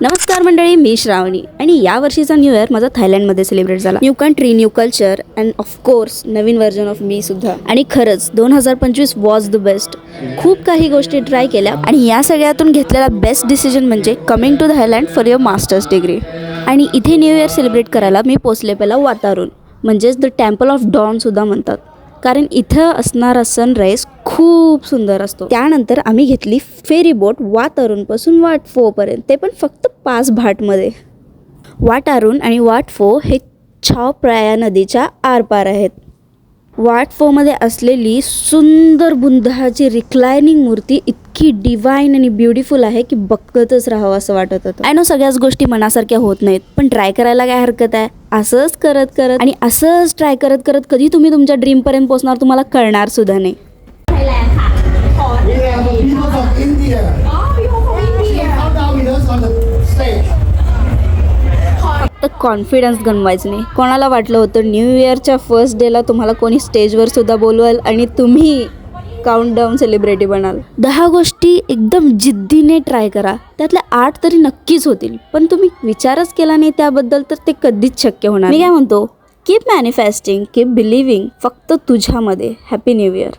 नमस्कार मंडळी, मी श्रावणी आणि या वर्षीचा न्यू इयर माझा थायलंडमध्ये सेलिब्रेट झाला. New country, new culture and of course Naveen version of me सुद्धा. आणि खरंच 2025 वॉज द बेस्ट. खूप काही गोष्टी ट्राय केल्या आणि या सगळ्यातून घेतलेला बेस्ट डिसिजन म्हणजे coming to Thailand for your masters degree. आणि इथे न्यू इयर सेलिब्रेट करायला मी पोचले पहिला वातावरून, म्हणजेच द टेम्पल ऑफ डॉन सुद्धा म्हणतात, कारण इथं असणारा सनराईज खूप सुंदर असतो. त्यानंतर आम्ही घेतली फेरी बोट वातावरूनपासून वाट फोपर्यंत, ते पण फक्त 5 भाटमध्ये. वाटारून आणि वाट फो हे छाव प्राया नदीच्या आरपार आहेत. वाट फोमध्ये असलेली सुंदर बुंधाची रिक्लायनिंग मूर्ती इतकी डिवाईन आणि ब्युटिफुल आहे की बघतच राहावं असं वाटत होतं. आय नो सगळ्याच गोष्टी मनासारख्या होत नाहीत, पण ट्राय करायला काय हरकत आहे. असंच करत आणि असंच ट्राय करत कधी तुम्ही तुमच्या ड्रीमपर्यंत पोहोचणार तुम्हाला कळणार सुद्धा नाही. फक्त कॉन्फिडन्स गमवायचं नाही. कोणाला वाटलं होतं न्यू इयरच्या फर्स्ट डेला तुम्हाला कोणी स्टेजवर सुद्धा बोलवाल आणि तुम्ही काउंटडाऊन सेलिब्रिटी बनाल. 10 गोष्टी एकदम जिद्दीने ट्राय करा, त्यातल्या 8 तरी नक्कीच होतील, पण तुम्ही विचारच केला नाही त्याबद्दल तर ते कधीच शक्य होणार. मी काय म्हणतो, कीप मॅनिफेस्टिंग, कीप बिलिव्हिंग, फक्त तुझ्यामध्ये. Happy new year.